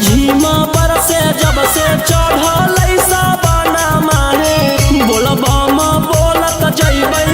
झीमा बरसे जब से चढ़ल साबना माहे बोलबा बोलत जइबै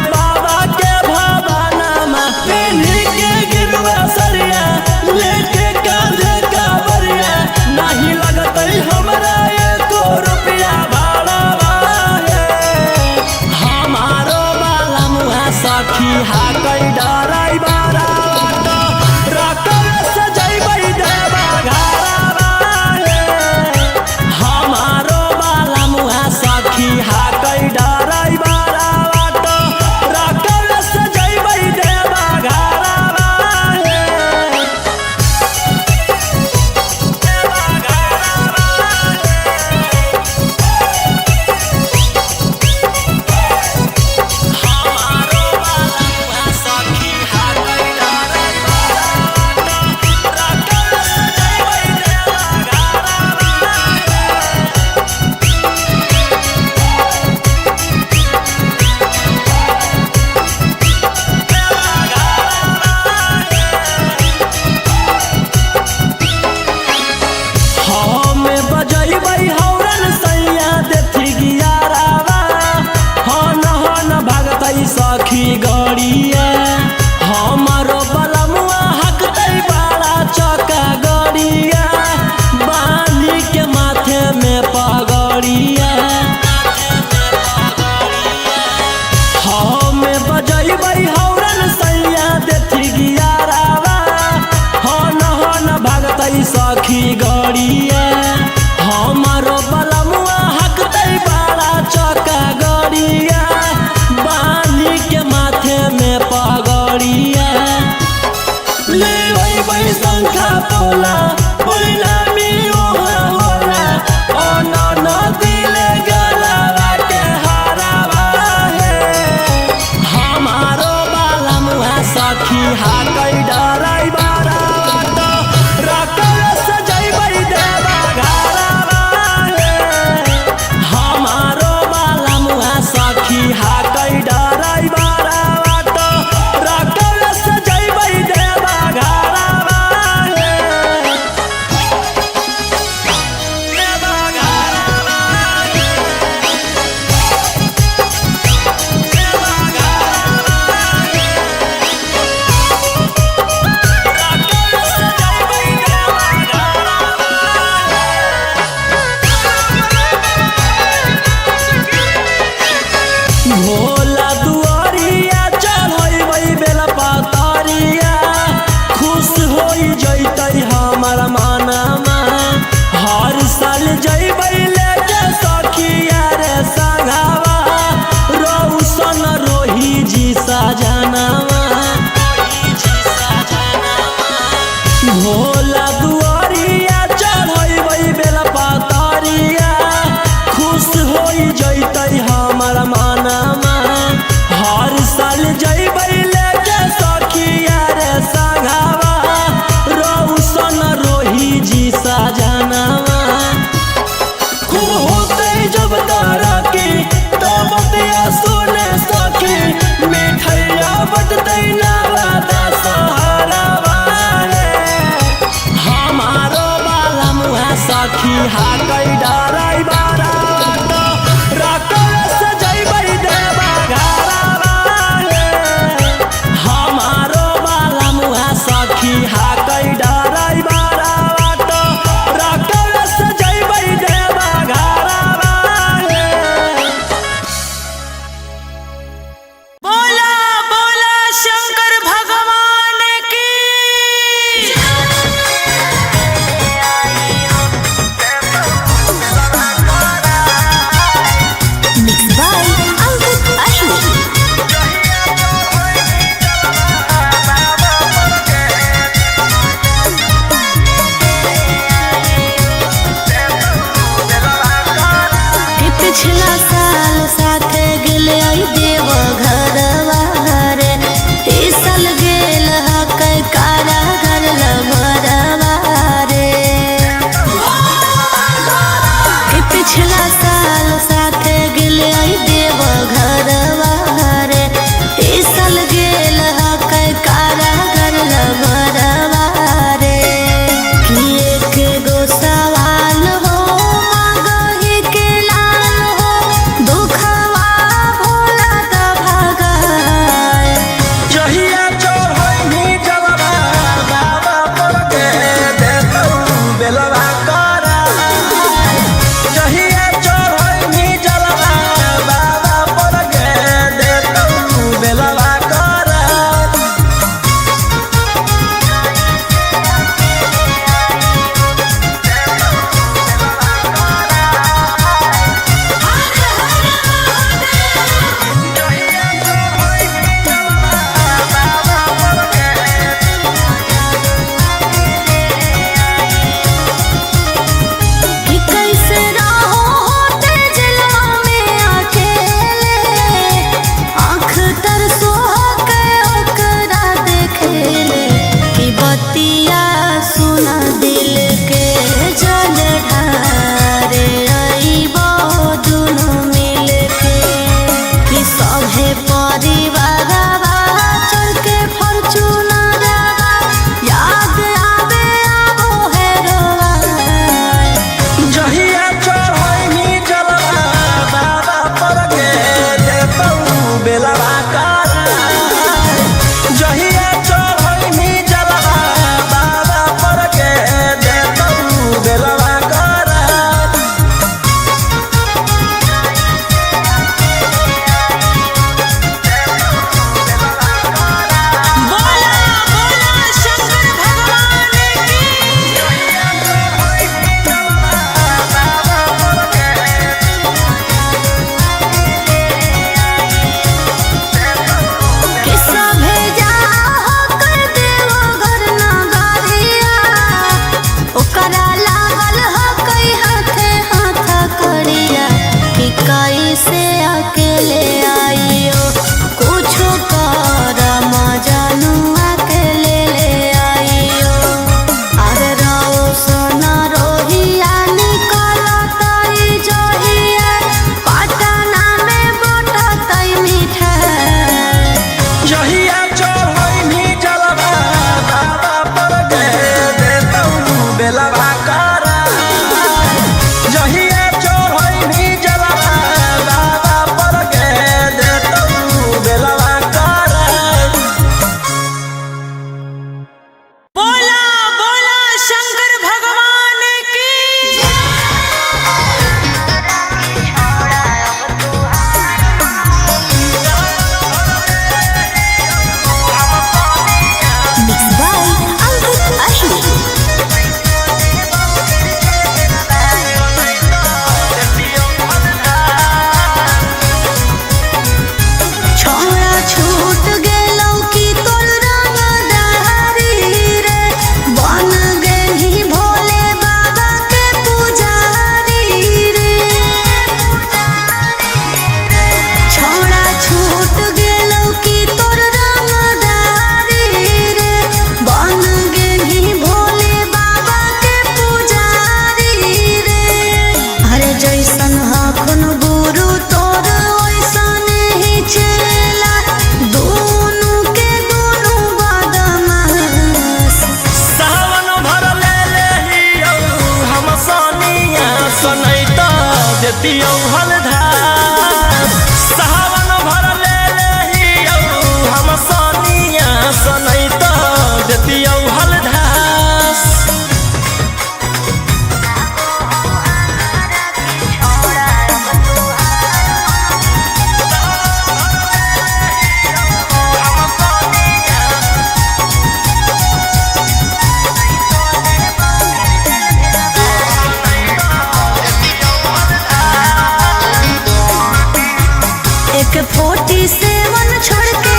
एक 47 छोड़ के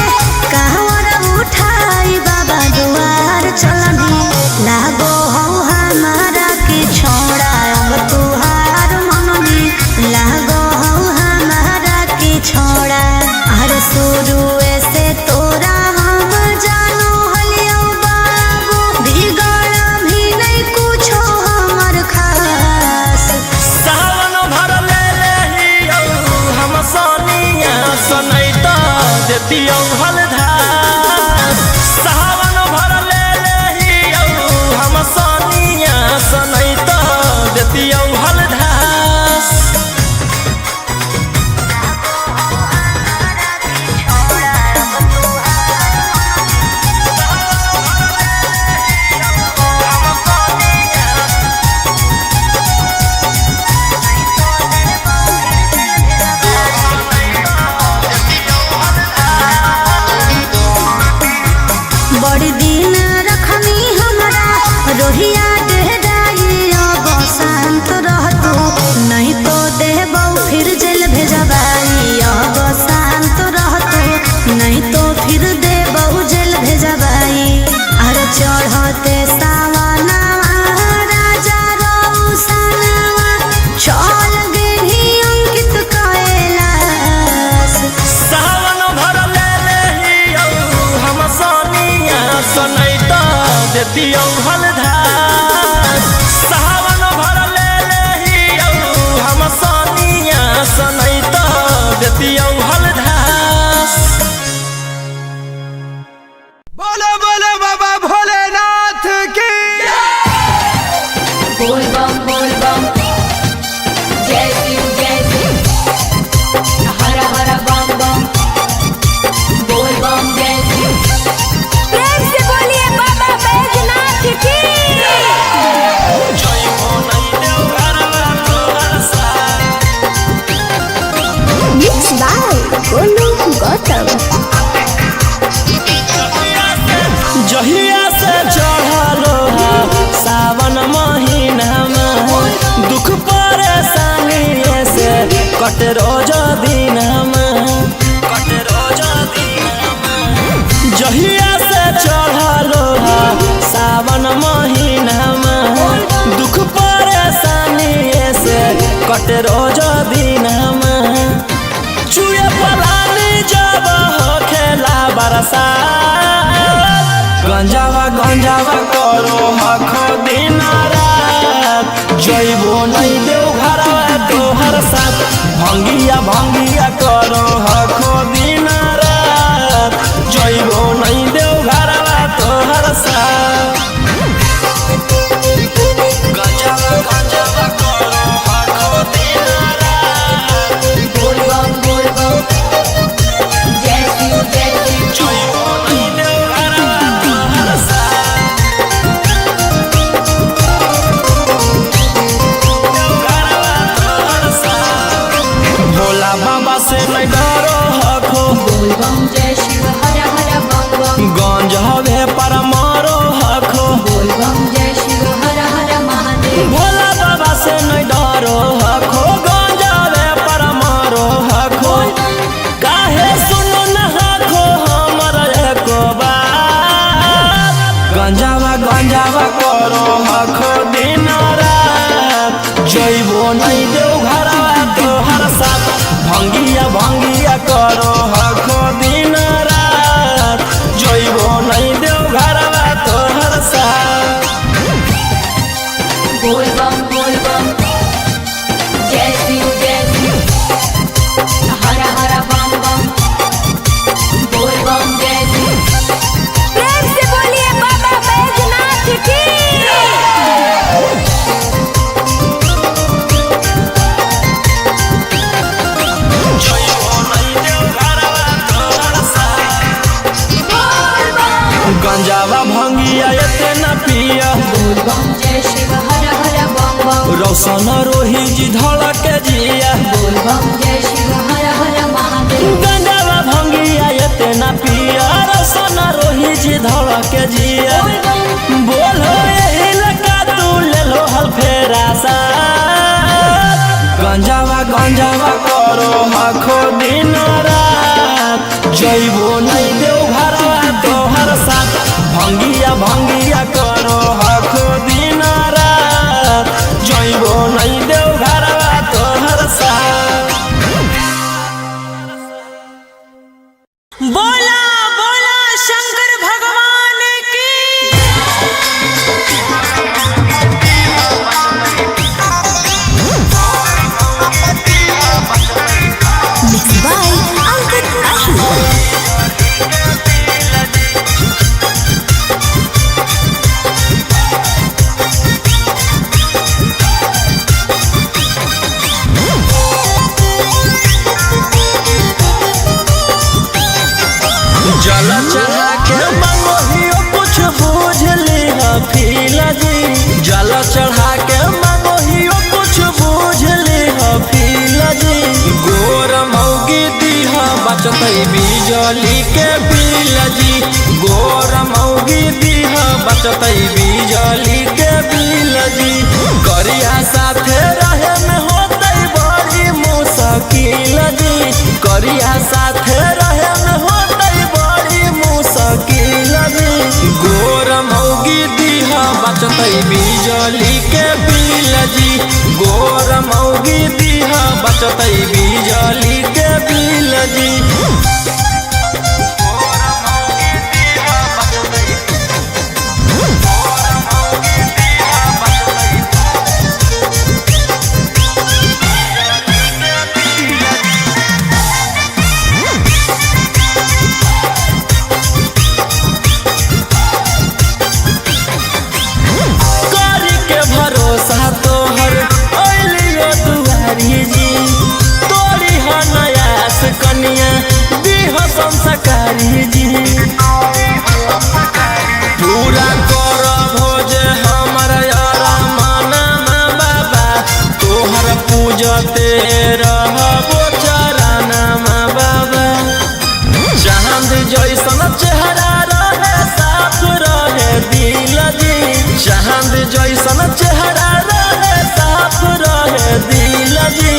कहवर उठाई बाबा दुआर चलनी लागो हो हमारा के छोड़ा अब तुहार मननी लागो हो हमारा के छोड़ा अरे शुरू से तोरा हम जानो हलियो बाबू बिगड़ भी नहीं कुछो हमर खास सावन भर ले लेहियो हम सोनिया सनैता देतियो हलधार सावन भर ले लेहियो हम सोनिया सनैता देतियो हलधार बड़ी दिन रखनी हमरा रोहिया डेहराई अब शांत रहतू नहीं तो देबौ फिर जेल भेजबाई अब शांत रहतू नहीं तो फिर देबौ जेल भेजबाई अरे चढ़ते सावनवा राजा रौसनवा चल गेली अंकित कैलाश सावन भर ले लेहियो हम सोनिया सनैता देतियो हलधार सावन भर ले लेहियो हम सोनिया सनैता देतियो हलधार बोलो बोलो बाबा भोलेनाथ की बोल बम जय शिव हर हर बम बम बोल बम जय शिव प्रेम से बोलिए बाबा बैजनाथ की जय हो नहीं देव घरवा तोहर साथ मिक्स बाय गोलू गौतम जहिया से चढ़लो सावन महीना में दुख परेशानी से कट रोज दिन जहिया से चढ़लो सावन महीना में दुख परेशानी से कट रोज दिन चुए पलानी जब हो खेला बरसात गंजावा करो हखो दिन रात जइबो नहीं देव घरवा तोहर साथ भंगिया करो हखो दिन रात जइबो नहीं देव घरवा तोहर साथ गंजावा करो हखो दिन रात बोल बम जय शिव जइबो नहीं देव घरवा तोहर भोला बाबा से नहीं डरो हखो बोल बम जय शिव हर हर बम बम गंज हवे पर मारो हखो बोल बम जय शिव हर हर महादेव भोला बाबा से नहीं डरो हखो गंज हवे पर मारो हखो काहे सुनो न हखो हमर एको बात गंजावा करो हखो दिन रात जइबो नहीं देव घरवा तोहर साथ भंगिया करो हखो दिन रात जइबो नहीं देव घरवा तोहर साथ बोल बम जय शिव हर हर बम बम बोल बम जय शिव प्रेम से बोलिए बाबा बैजनाथ की जइबो नहीं देव घरवा तोहर साथ गंजावा भंगिया एते न पिया बोल बम जय शिव हर हर बम बम रौशन रोही जी धड़क जिया बोल बम जय शिव हर हर महादेव गंजावा भंगिया एते न पिया रौशन रोही जी धड़क जिया बोलो यही लगा तू ले लो हल फेरा सा गंजावा करो हखो दिन रात बचतई बिजली के बिल जी गोर मौगी दीह बचतई बिजली के बिल जी करिया साथे रहे में होतई बड़ी मुश्किल जी करिया साथे रहे में होतई बड़ी मुश्किल जी गोर मौगी दीह बचतई बिजली के बिल जी गोर मौगी दीह बचतई बिजली के बिल जी संस्कारी जी पूरा कर भोज हमर यारा माना बाबा तोहर पूजते रहबो चराना बाबा चांद जैसन चेहरा रहे साफ रहे दिल जी चांद जैसन चेहरा रहे साफ रहे दिल जी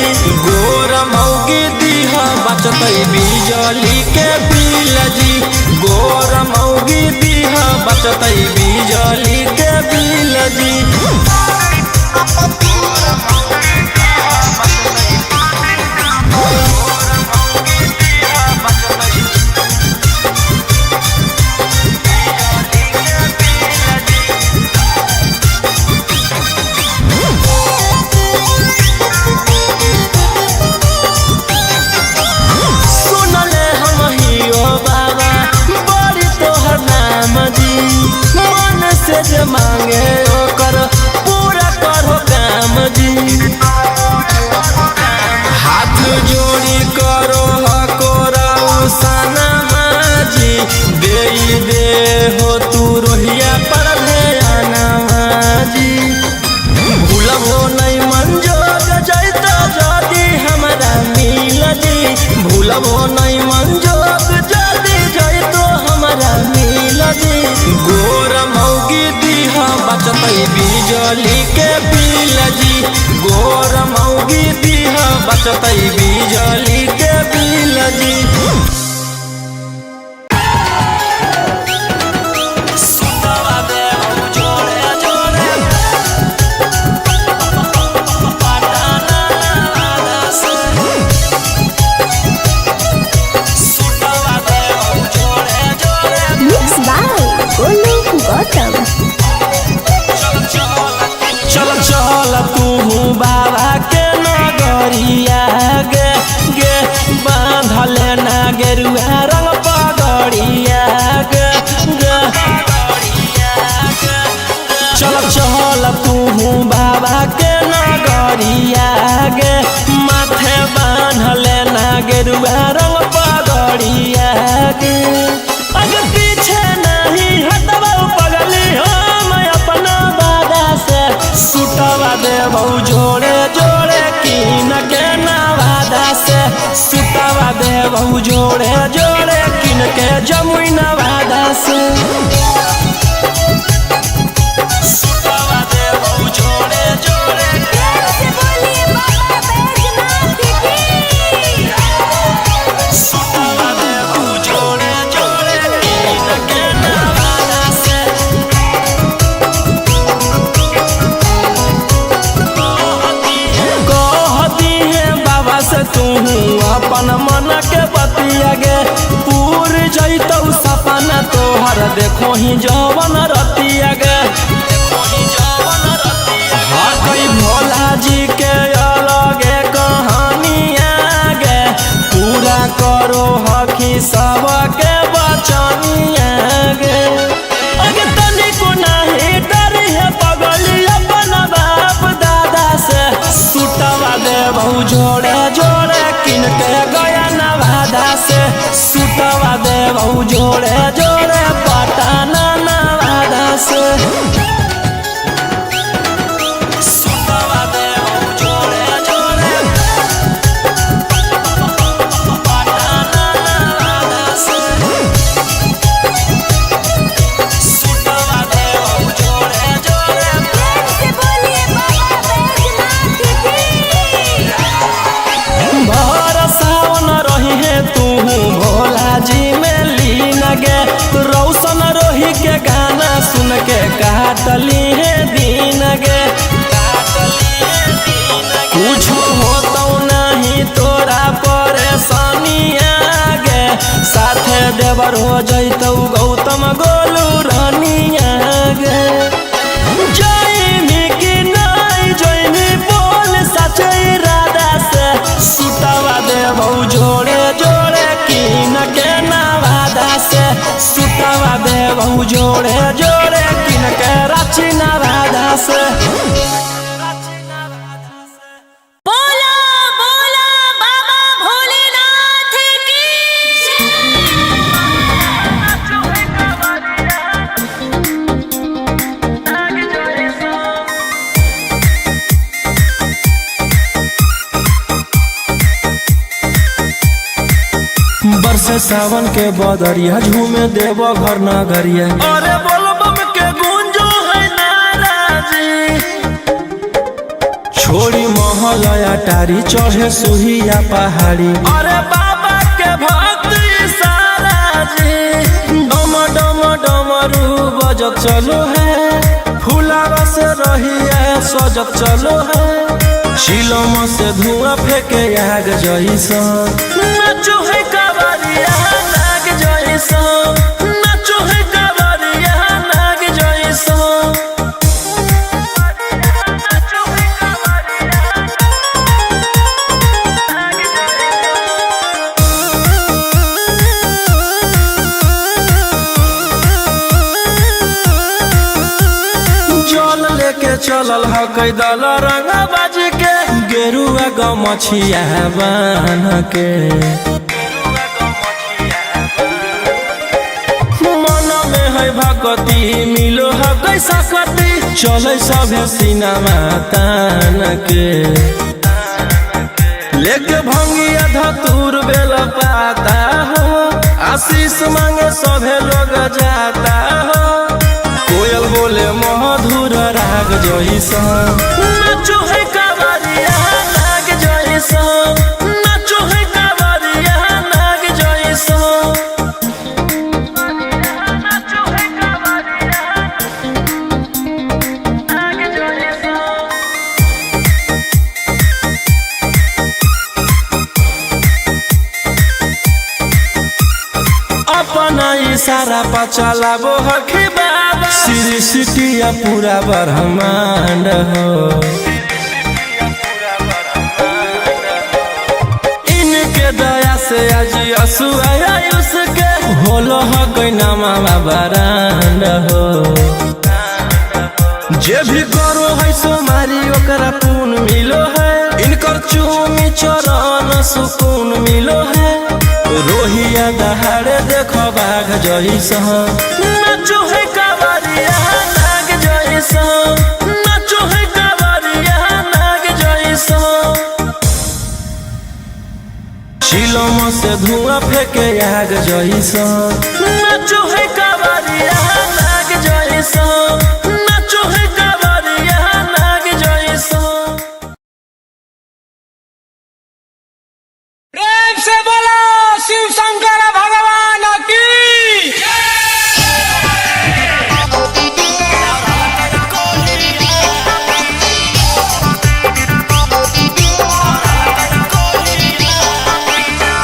गोर मौगी दीह बचतई बिजली के बिल जी गोर मौगी दीह बचतई बिजली के बिल जी से मांगे ओकर पूरा करो काम जी हाथ जोड़ी करो हकोरा सनमा जी दे हो तू रोहिया पर ध्याना जी भूलबो नहीं मंजोग जैतो जदी हमारा मिल जी भूलबो नहीं मंजोग जदी जैतो हमारा मिल जी गोर मौगी दीह बचतई बिजली के बिल जी गोर मौगी दीह बचतई बिजली के बिल जी चल चल तू बाबा के नगरिया गे गे बांधले ना गेरुआ रंग पगड़िया गे गे चल चल तू बाबा के नगरिया गे माथे बांधले ना गेरुआ रंग पगड़िया गे अगर पीछे नहीं हटबा पगली हम अपना बादा से सुटवा देबौ जोड़े जोड़े कीन के नवादा से सुटवा देबौ जोड़े जोड़े कीन के जमुई नवादा से सुटवा देबौ जोड़े जोड़े सुटवा देबौ जोड़े जोड़े कीन के नवादा से तू अपन मन के बतिया गे पूर जैतौ सपना तोहर देखो ही जवन रतिया गे हकई भोला जी के अलगे कहानिया गे पूरा करो हकी सबके बचनिया गे अगे तनिको नहीं डरी है पगली अपन बाप दादा से सुटवा देबौ जोड़े जोड़े किन के गया नवादा से सुटवा देबौ जोड़े जोड़े पटना नवादा से सुटवा देबौ जोड़े जोड़े पटना काटली है दिन गे, कुछ होता नहीं तोरा परेशानिया गे, साथे देवर हो जैतौ गौतम गोलू रानिया गे। जैमी कि नहीं जैमी बोल सच इरादा से, सुतवा देबौ जोड़े जोड़े कीन के नवादा से, सुतवा देबौ जोड़े जोड़े कीन के रांची नवादा से। बोला बोला बाबा भोलेनाथ की बरसे सावन के बदरिया झूमे देवो घर नगरिया, अरे बोलो बम के गूंजो है नाराजी, छोड़ी महलया टारी चढ़े सुहिया पहाड़ी, अरे बाबा के भक्त सारा जी। डम डम डमरू बजत चलो है, फुलावा से रहिया सजत चलो है, चिलम से धुआं फेंके आग जैसा, नाचो है कावरिया नाग जैसा, नाचो है कावरिया नाग जैसा। जल लेके चलल ह कैदल रंगा बाज के, गेरुआ गमछिया बान्ह के, मन में है भगती मिलो है कैसा कती, चले सभे सिनेमा तान के, लेके भंगिया धतूर बेल पाता हो, आशीष मांगे सभे लोग जाता हो, कोयल बोले मधुर राग जैसा, नाचो है कावरिया नाग जैसा, नाचो है कावरिया नाग जैसा। अपना इशारा पर चलाबो हखी बाबा, श्री सिटिया पूरा ब्रह्मांड हो, इनके दया से आज असु आयुष के, होलो ह कोई नामा बरांड हो, जे भी करो है सोमारी ओकरा पून मिलो है, इनकर चूमी चरण सुकून मिलो है, रोहिया दहाड़े देखो बाघ जैसा, नाचो है कावरिया नाग जैसा, नाचो है कावरिया नाग जैसा। चिलम से धुआं फेंके आग जैसा, नाचो है कावरिया नाग जैसा, नाचो है कावरिया नाग जैसा। प्रेम से बोलो शिव शंकर भगवान की।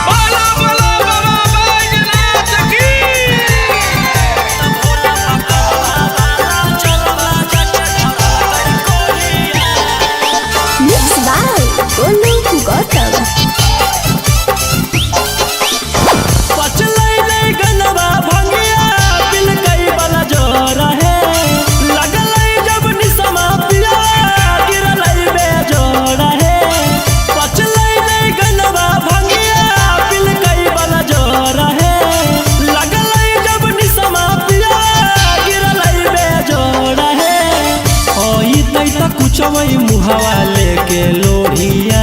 बोलो बोलो बाबा बैजनाथ की। Mix by Golu Gautam. कुचवई मुहावा लेके लोढ़िया,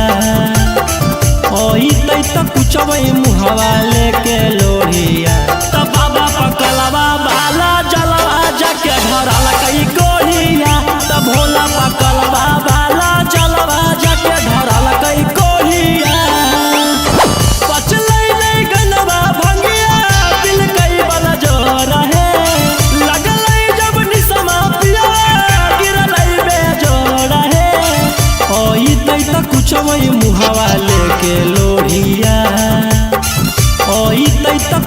ओइतै त कुचवई मुहावा लेके लोढ़िया, त बाबा पकलवा बाला जलवा जाके धरल कई कोढ़िया, त भोला पकलवा बाला जलवा जाके धरल कई कोढ़िया। पचलै नहीं गनवा भंगिया बिल कई बल जो रहे, लगलै जब निसमा पिया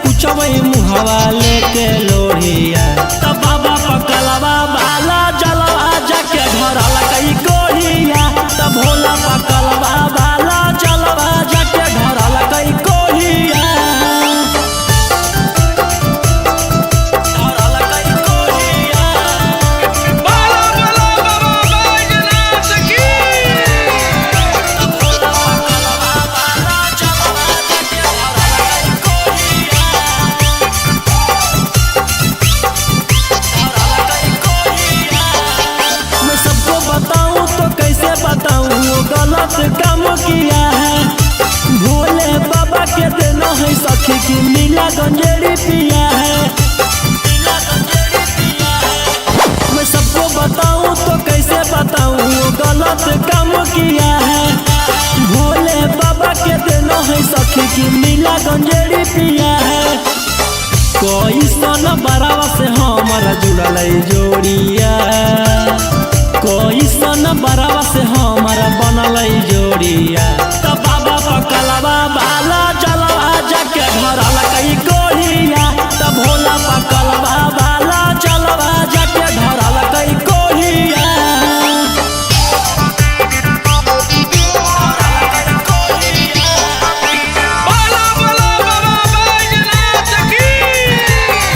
कुछ वही मुहवा लेके लोढ़िया तब बाबा पकलवा बाला जलवा जाके धरल कई कोहिया तब भोला पकलवा बाला जलवा जाके धरल कई कोहिया धरल कई कोहिया बोलो बोलो बाबा बैजनाथ की तब भोला पकलवा बाला जलवा जाके धरल कई कोहिया मैं सबको बताऊं तो कैसे बताऊं वो गलत काम किया है भोले बाबा के देना है सखी की नीला गंजेड़ी पिया है मैं सबको बताऊं तो कैसे बताऊं वो गलत काम किया है भोले बाबा के देना है सखी की नीला गंजेड़ी पिया है कोई सन बरावा से हमारा जुड़ल जोड़िया कोई सन बरावा से हमारा बनल जोड़िया तब बाबा पकलवा बाला जलवा जाके धरल कई कोहिया तब भोला पकलवा बाला जलवा जाके धरल कई कोहिया बोलो बोलो बाबा बैजनाथ की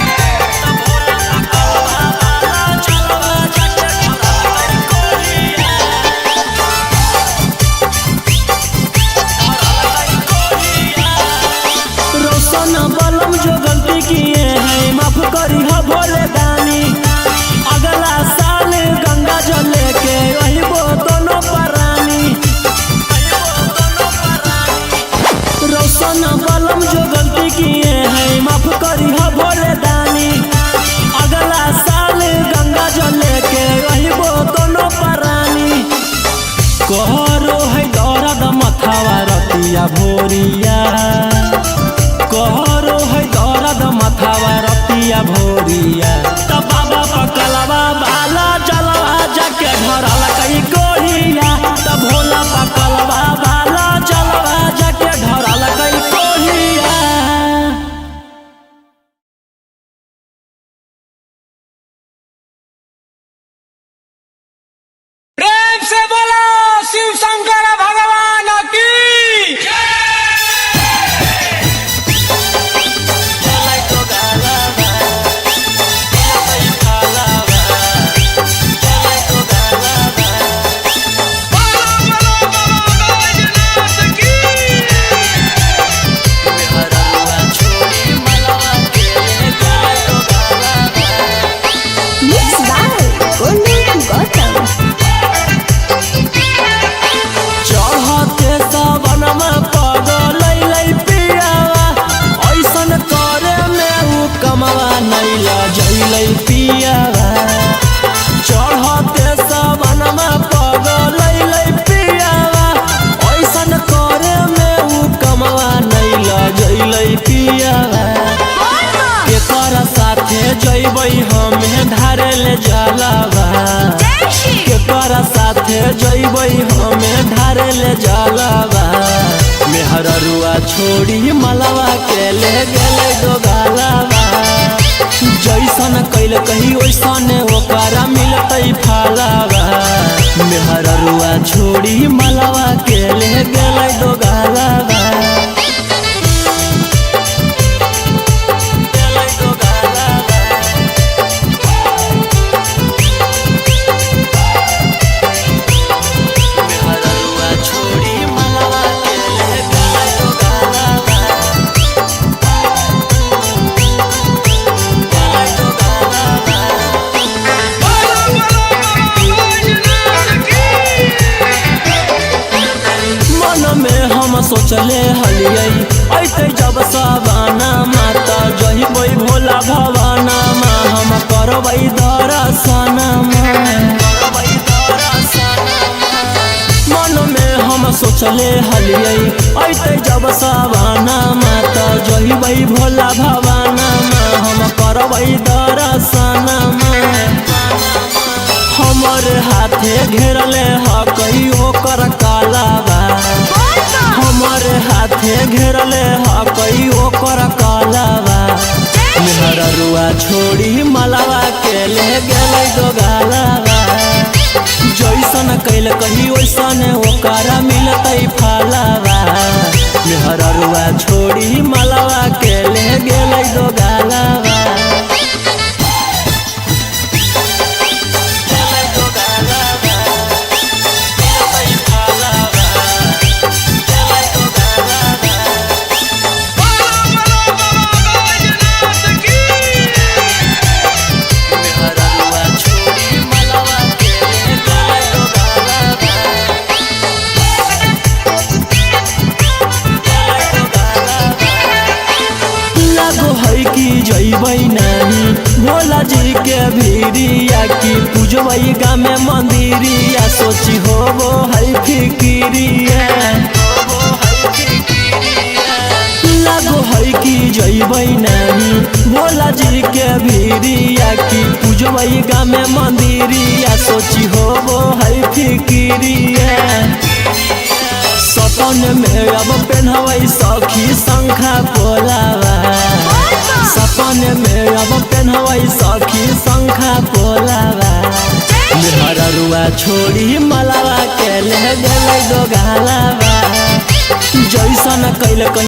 रोशन बलम जो गलती किए हैं माफ करी हो भोले दानी अगला साल गंगा जल लेके वही वो दोनों परानी रोशन बलम जो गलती किए हैं माफ करी हो भोले दानी अगला साल गंगा जल लेके वही वो दोनों परानी कहरो है दौरद मथावा रतिया भोरिया कहरो है दौरद मथावा रतिया भोरिया तब बाबा पकलवा बाला जलवा जाके धरल कई कोहिया तब भोला पकलवा बाला जलवा जाके धरल कई कोहिया प्रेम से बोलो शिव शंकर भगवान की बोलो बोलो बाबा बैजनाथ की Mixed by Golu Gautam. चढ़ते सावन में पगल पियावा ऐसन करे में उ कमवा नैला जैल पियावा चढ़ते सावन में पगल पियावा ऐसन करे में उ कमवा नैला जैल पियावा केकर साथे जैबै हमें धारे ले जलावा केकर साथे जैबै हमें धारे ले जलावा मेहररुआ छोड़ी मलवा के ले गेले डोगालावा जैसन कैल कही वैसन ओकरा मिलतै फालावा मेहररुआ छोड़ी मलवा के ले गेले डोगालावा सोचले हलियै ऐते जब सवाना माता जहिबै भोला भवाना मा हम करबै दर्शन मन में हम सोचले हलियै ऐते जब सवाना माता जहिबै भोला भवाना मा हम करबै दर्शन हमर हाथे घेरले हकई ओकर कालावा हमर हाथे घेरले हकई ओकर कालावा कैल कही वैसन ओकरा मिलतै फलावा मेहररुआ छोड़ी मलवा के ले गेलै दो गालावा जइबै नानी भोला जी के भीरिया की पूजबै गाँव में मंदिरिया सोची होबो है फिकिरिया लागो है कि जइबै नानी भोला जी के भीरिया की पूजबै गाँव में मंदिरिया सोची होबो है फिकिरिया सपन में अब पेन्हबै सखी शंखा पोलावा सपन में अब पेन्हबै सखी शंखा पोलावा मेहररुआ छोड़ी मलवा के ले गेलै दो गालावा जैसन कैल